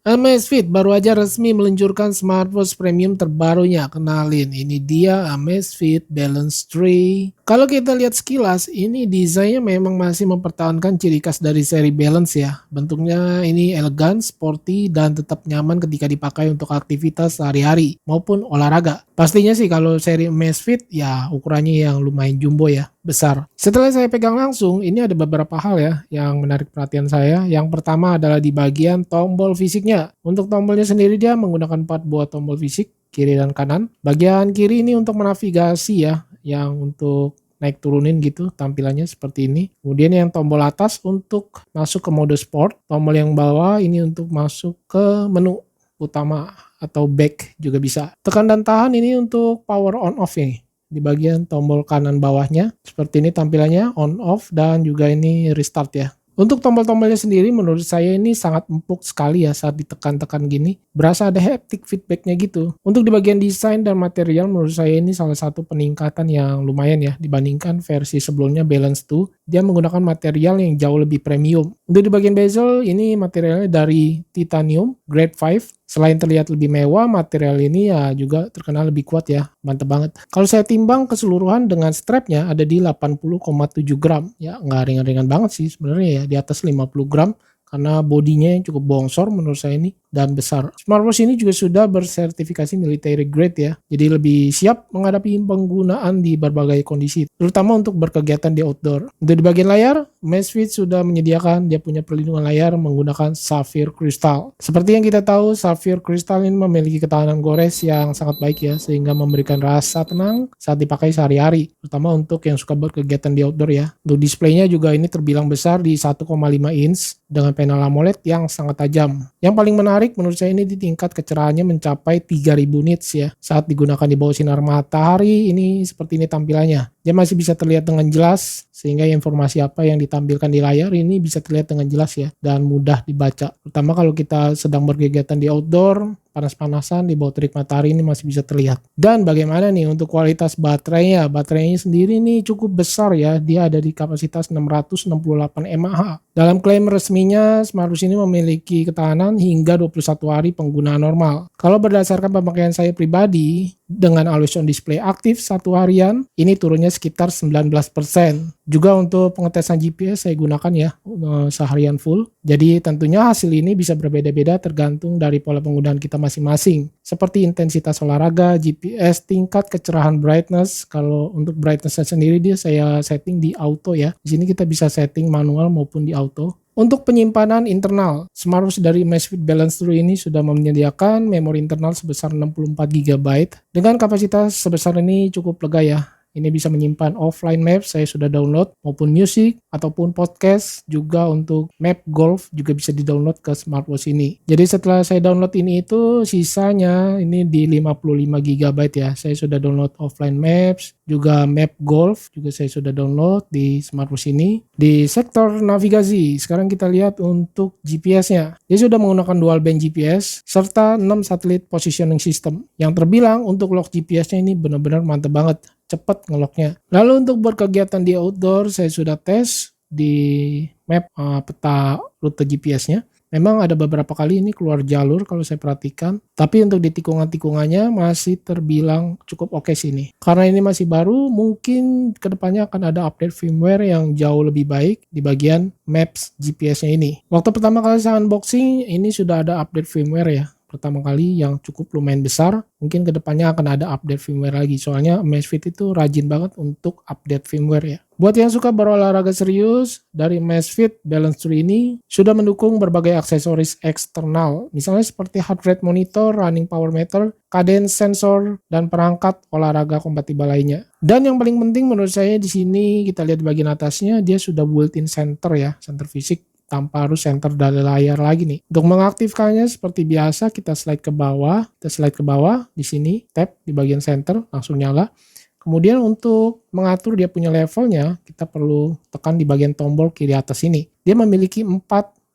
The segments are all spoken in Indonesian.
Amazfit baru aja resmi meluncurkan smartwatch premium terbarunya. Kenalin, ini dia Amazfit Balance 3. Kalau kita lihat sekilas, ini desainnya memang masih mempertahankan ciri khas dari seri Balance ya. Bentuknya ini elegan, sporty, dan tetap nyaman ketika dipakai untuk aktivitas sehari-hari maupun olahraga. Pastinya sih kalau seri Amazfit ya ukurannya yang lumayan jumbo ya, besar. Setelah saya pegang langsung, ini ada beberapa hal ya yang menarik perhatian saya. Yang pertama adalah di bagian tombol fisiknya. Untuk tombolnya sendiri dia menggunakan 4 buah tombol fisik, kiri dan kanan. Bagian kiri ini untuk menavigasi ya, yang untuk naik turunin gitu tampilannya seperti ini. Kemudian yang tombol atas untuk masuk ke mode sport. Tombol yang bawah ini untuk masuk ke menu utama atau back juga bisa. Tekan dan tahan ini untuk power on off ini. Di bagian tombol kanan bawahnya seperti ini tampilannya, on off, dan juga ini restart ya. Untuk tombol-tombolnya sendiri menurut saya ini sangat empuk sekali ya saat ditekan-tekan gini. Berasa ada haptic feedbacknya gitu. Untuk di bagian desain dan material menurut saya ini salah satu peningkatan yang lumayan ya dibandingkan versi sebelumnya Balance 2. Dia menggunakan material yang jauh lebih premium. Untuk di bagian bezel ini materialnya dari titanium grade 5. Selain terlihat lebih mewah, material ini ya juga terkenal lebih kuat ya, mantep banget. Kalau saya timbang keseluruhan dengan strapnya ada di 80,7 gram, ya nggak ringan-ringan banget sih sebenarnya ya, di atas 50 gram. Karena bodinya yang cukup bongsor menurut saya ini dan besar. Smartwatch ini juga sudah bersertifikasi military grade ya. Jadi lebih siap menghadapi penggunaan di berbagai kondisi, terutama untuk berkegiatan di outdoor. Untuk di bagian layar, Amazfit sudah menyediakan dia punya perlindungan layar menggunakan Sapphire Crystal. Seperti yang kita tahu, Sapphire Crystal ini memiliki ketahanan gores yang sangat baik ya, sehingga memberikan rasa tenang saat dipakai sehari-hari, terutama untuk yang suka berkegiatan di outdoor ya. Untuk displaynya juga ini terbilang besar di 1,5 inch dengan panel AMOLED yang sangat tajam. Yang paling menarik menurut saya ini di tingkat kecerahannya mencapai 3000 nits ya. Saat digunakan di bawah sinar matahari ini seperti ini tampilannya. Dia masih bisa terlihat dengan jelas sehingga informasi apa yang ditampilkan di layar ini bisa terlihat dengan jelas ya dan mudah dibaca. Terutama kalau kita sedang berkegiatan di outdoor, panas-panasan di bawah terik matahari ini masih bisa terlihat. Dan bagaimana nih untuk kualitas baterainya? Baterainya sendiri ini cukup besar ya. Dia ada di kapasitas 668 mAh. Dalam klaim resminya, smartwatch ini memiliki ketahanan hingga 21 hari penggunaan normal. Kalau berdasarkan pemakaian saya pribadi, dengan always on display aktif 1 harian, ini turunnya sekitar 19%. Juga untuk pengetesan GPS saya gunakan ya seharian full. Jadi tentunya hasil ini bisa berbeda-beda tergantung dari pola penggunaan kita masing-masing. Seperti intensitas olahraga, GPS, tingkat kecerahan brightness. Kalau untuk brightness sendiri dia saya setting di auto ya. Di sini kita bisa setting manual maupun di auto. Untuk penyimpanan internal, smartwatch dari Amazfit Balance 3 ini sudah menyediakan memori internal sebesar 64 GB. Dengan kapasitas sebesar ini cukup lega ya. Ini bisa menyimpan offline maps, saya sudah download, maupun musik, ataupun podcast, juga untuk map golf juga bisa di-download ke smartwatch ini. Jadi setelah saya download ini itu, sisanya ini di 55 GB ya. Saya sudah download offline maps, juga map golf, juga saya sudah download di smartwatch ini. Di sektor navigasi, sekarang kita lihat untuk GPS-nya. Dia sudah menggunakan dual band GPS, serta 6 satelit positioning system. Yang terbilang untuk lock GPS-nya ini benar-benar mantap banget. Cepat ngeloknya. Lalu untuk berkegiatan di outdoor, saya sudah tes di map peta rute GPS-nya. Memang ada beberapa kali ini keluar jalur kalau saya perhatikan. Tapi untuk di tikungan-tikungannya masih terbilang cukup oke sih ini. Karena ini masih baru, mungkin kedepannya akan ada update firmware yang jauh lebih baik di bagian maps GPS-nya ini. Waktu pertama kali saya unboxing, ini sudah ada update firmware ya. Pertama kali yang cukup lumayan besar, mungkin kedepannya akan ada update firmware lagi. Soalnya Amazfit itu rajin banget untuk update firmware ya. Buat yang suka berolahraga serius, dari Amazfit Balance 3 ini sudah mendukung berbagai aksesoris eksternal. Misalnya seperti heart rate monitor, running power meter, cadence sensor, dan perangkat olahraga kompatibel lainnya. Dan yang paling penting menurut saya di sini kita lihat di bagian atasnya, dia sudah built-in center ya, center fisik, tanpa harus center dari layar lagi nih. Untuk mengaktifkannya seperti biasa kita slide ke bawah, di sini tap di bagian center langsung nyala. Kemudian untuk mengatur dia punya levelnya, kita perlu tekan di bagian tombol kiri atas ini. Dia memiliki 4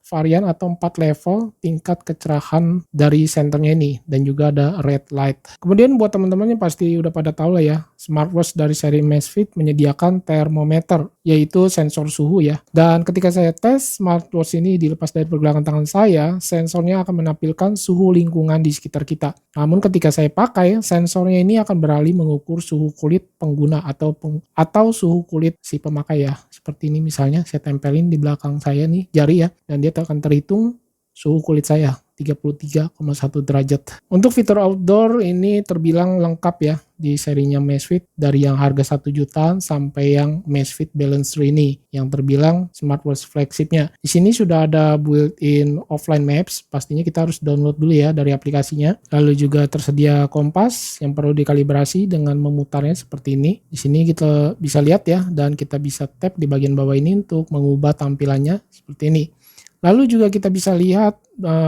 varian atau 4 level tingkat kecerahan dari senternya ini, dan juga ada red light. Kemudian buat teman-teman yang pasti udah pada tahu lah ya, smartwatch dari seri Amazfit menyediakan thermometer, yaitu sensor suhu ya. Dan ketika saya tes smartwatch ini dilepas dari pergelangan tangan saya, sensornya akan menampilkan suhu lingkungan di sekitar kita. Namun ketika saya pakai, sensornya ini akan beralih mengukur suhu kulit pengguna atau suhu kulit si pemakai ya. Seperti ini misalnya saya tempelin di belakang saya nih jari ya, dan dia akan terhitung suhu kulit saya 33,1 derajat. Untuk fitur outdoor ini terbilang lengkap ya di serinya Amazfit, dari yang harga 1 jutaan sampai yang Amazfit Balance 3 ini yang terbilang smartwatch flagshipnya. Di sini sudah ada built-in offline maps, pastinya kita harus download dulu ya dari aplikasinya. Lalu juga tersedia kompas yang perlu dikalibrasi dengan memutarnya seperti ini. Di sini kita bisa lihat ya, dan kita bisa tap di bagian bawah ini untuk mengubah tampilannya seperti ini. Lalu juga kita bisa lihat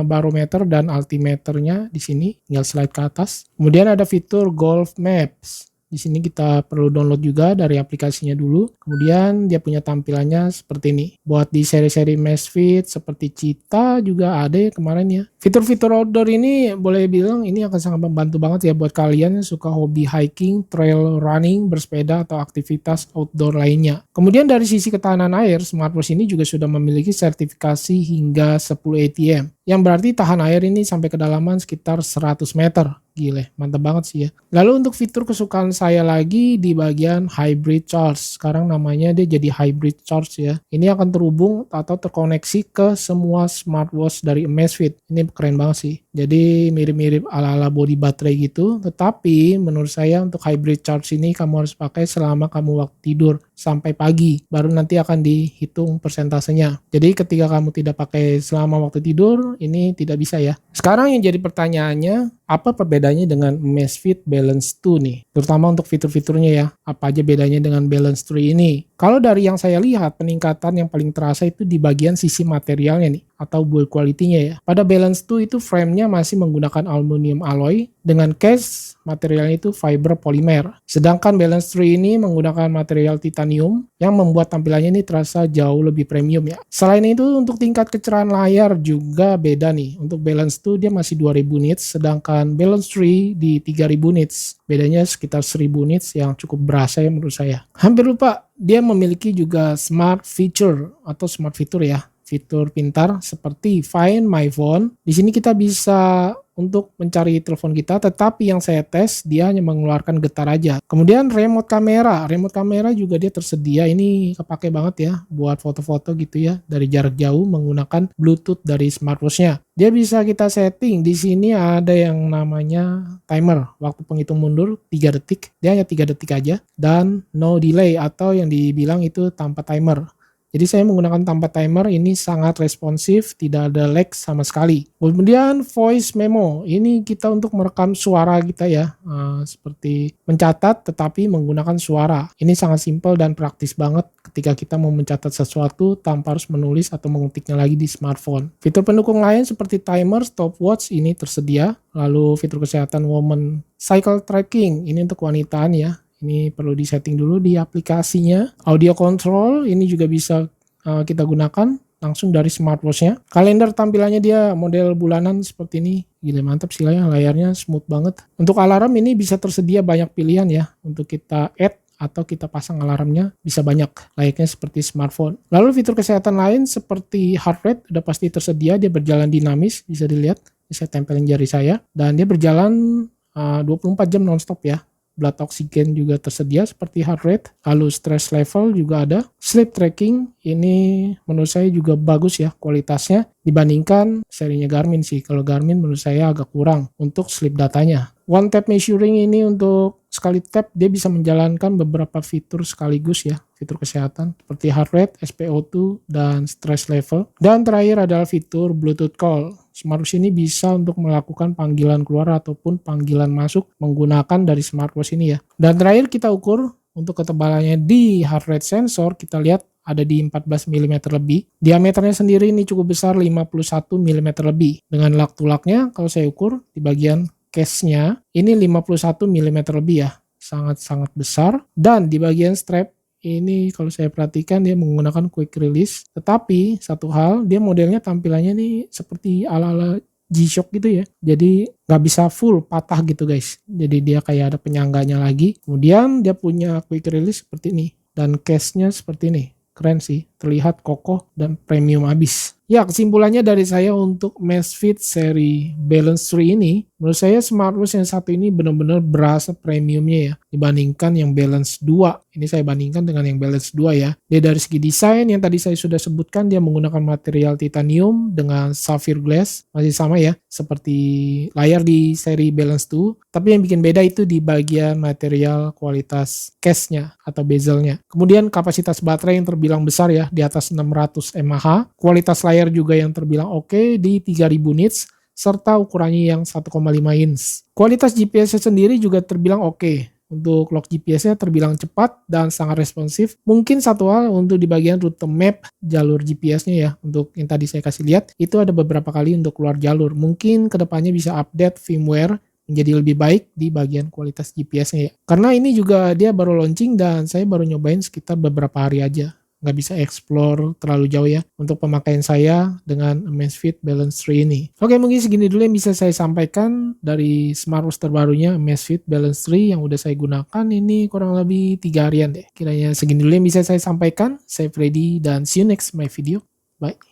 barometer dan altimeternya di sini, tinggal slide ke atas. Kemudian ada fitur Golf Maps. Di sini kita perlu download juga dari aplikasinya dulu. Kemudian dia punya tampilannya seperti ini. Buat di seri-seri Amazfit seperti Cheetah juga ada ya kemarin ya. Fitur-fitur outdoor ini boleh bilang ini akan sangat membantu banget ya buat kalian yang suka hobi hiking, trail running, bersepeda, atau aktivitas outdoor lainnya. Kemudian dari sisi ketahanan air, smartwatch ini juga sudah memiliki sertifikasi hingga 10 ATM. Yang berarti tahan air ini sampai kedalaman sekitar 100 meter. Gile, mantap banget sih ya. Lalu untuk fitur kesukaan saya lagi di bagian hybrid charge. Sekarang namanya dia jadi hybrid charge ya. Ini akan terhubung atau terkoneksi ke semua smartwatch dari Amazfit. Ini keren banget sih. Jadi mirip-mirip ala-ala body baterai gitu. Tetapi menurut saya untuk hybrid charge ini kamu harus pakai selama kamu waktu tidur sampai pagi. Baru nanti akan dihitung persentasenya. Jadi ketika kamu tidak pakai selama waktu tidur, ini tidak bisa ya. Sekarang yang jadi pertanyaannya, apa perbedaannya dengan Amazfit Balance 2 nih? Terutama untuk fitur-fiturnya ya. Apa aja bedanya dengan Balance 3 ini? Kalau dari yang saya lihat, peningkatan yang paling terasa itu di bagian sisi materialnya nih, atau build quality-nya ya. Pada Balance 2 itu frame-nya masih menggunakan aluminium alloy, dengan case materialnya itu fiber polymer. Sedangkan Balance 3 ini menggunakan material titanium yang membuat tampilannya ini terasa jauh lebih premium ya. Selain itu untuk tingkat kecerahan layar juga beda nih. Untuk Balance 2 dia masih 2000 nits, sedangkan Balance 3 di 3000 nits. Bedanya sekitar 1000 nits yang cukup berasa ya menurut saya. Hampir lupa, dia memiliki juga smart feature atau smart fitur ya. Fitur pintar seperti Find My Phone. Di sini kita bisa untuk mencari telepon kita, tetapi yang saya tes dia hanya mengeluarkan getar aja. Kemudian remote kamera juga dia tersedia. Ini kepake banget ya buat foto-foto gitu ya dari jarak jauh menggunakan Bluetooth dari smartwatch-nya. Dia bisa kita setting. Di sini ada yang namanya timer, waktu penghitung mundur 3 detik. Dia hanya 3 detik aja, dan no delay atau yang dibilang itu tanpa timer. Jadi saya menggunakan tanpa timer, ini sangat responsif, tidak ada lag sama sekali. Kemudian voice memo, ini kita untuk merekam suara kita ya, seperti mencatat tetapi menggunakan suara. Ini sangat simpel dan praktis banget ketika kita mau mencatat sesuatu tanpa harus menulis atau mengetiknya lagi di smartphone. Fitur pendukung lain seperti timer, stopwatch ini tersedia. Lalu fitur kesehatan woman cycle tracking, ini untuk wanitaan ya. Ini perlu disetting dulu di aplikasinya. Audio control ini juga bisa kita gunakan langsung dari smartwatch-nya. Kalender tampilannya dia model bulanan seperti ini. Gila mantap sih layarnya smooth banget. Untuk alarm ini bisa tersedia banyak pilihan ya. Untuk kita add atau kita pasang alarmnya bisa banyak, layaknya seperti smartphone. Lalu fitur kesehatan lain seperti heart rate udah pasti tersedia. Dia berjalan dinamis, bisa dilihat. Bisa tempelin jari saya. Dan dia berjalan 24 jam nonstop ya. Blood oxygen juga tersedia seperti heart rate. Lalu stress level juga ada. Sleep tracking ini menurut saya juga bagus ya kualitasnya dibandingkan serinya Garmin sih. Kalau Garmin menurut saya agak kurang untuk sleep datanya. One tap measuring ini untuk sekali tap dia bisa menjalankan beberapa fitur sekaligus ya. Fitur kesehatan seperti heart rate, SpO2, dan stress level. Dan terakhir adalah fitur Bluetooth call. Smartwatch ini bisa untuk melakukan panggilan keluar ataupun panggilan masuk menggunakan dari smartwatch ini ya. Dan terakhir kita ukur untuk ketebalannya di heart rate sensor, kita lihat ada di 14 mm lebih. Diameternya sendiri ini cukup besar, 51 mm lebih. Dengan lak-tulaknya kalau saya ukur di bagian case-nya ini 51 mm lebih ya. Sangat-sangat besar. Dan di bagian strap Ini kalau saya perhatikan dia menggunakan quick release. Tetapi satu hal, dia modelnya tampilannya nih seperti ala-ala G-Shock gitu ya. Jadi nggak bisa full patah gitu guys. Jadi dia kayak ada penyangganya lagi. Kemudian dia punya quick release seperti ini. Dan case-nya seperti ini. Keren sih, terlihat kokoh dan premium abis. Ya, kesimpulannya dari saya untuk Amazfit seri Balance 3 ini, menurut saya smartwatch yang satu ini benar-benar berasa premiumnya ya, dibandingkan yang Balance 2. Ini saya bandingkan dengan yang Balance 2 ya. Dia dari segi desain yang tadi saya sudah sebutkan, dia menggunakan material titanium dengan sapphire glass, masih sama ya, seperti layar di seri Balance 2. Tapi yang bikin beda itu di bagian material kualitas case-nya atau bezelnya. Kemudian kapasitas baterai yang terbilang besar ya, di atas 600 mAh. Kualitas layar juga yang terbilang oke di 3000 nits, serta ukurannya yang 1,5 inch. Kualitas GPS-nya sendiri juga terbilang oke. Untuk lock GPS-nya terbilang cepat dan sangat responsif. Mungkin satu hal untuk di bagian rute map jalur GPS-nya ya, untuk yang tadi saya kasih lihat, itu ada beberapa kali untuk keluar jalur. Mungkin kedepannya bisa update firmware menjadi lebih baik di bagian kualitas GPS-nya ya. Karena ini juga dia baru launching dan saya baru nyobain sekitar beberapa hari aja. Nggak bisa explore terlalu jauh ya untuk pemakaian saya dengan Amazfit Balance 3 ini. Oke, mungkin segini dulu yang bisa saya sampaikan dari smartwatch terbarunya Amazfit Balance 3 yang udah saya gunakan ini kurang lebih 3 harian deh. Kiranya segini dulu yang bisa saya sampaikan. Saya Freddy dan see you next my video. Bye.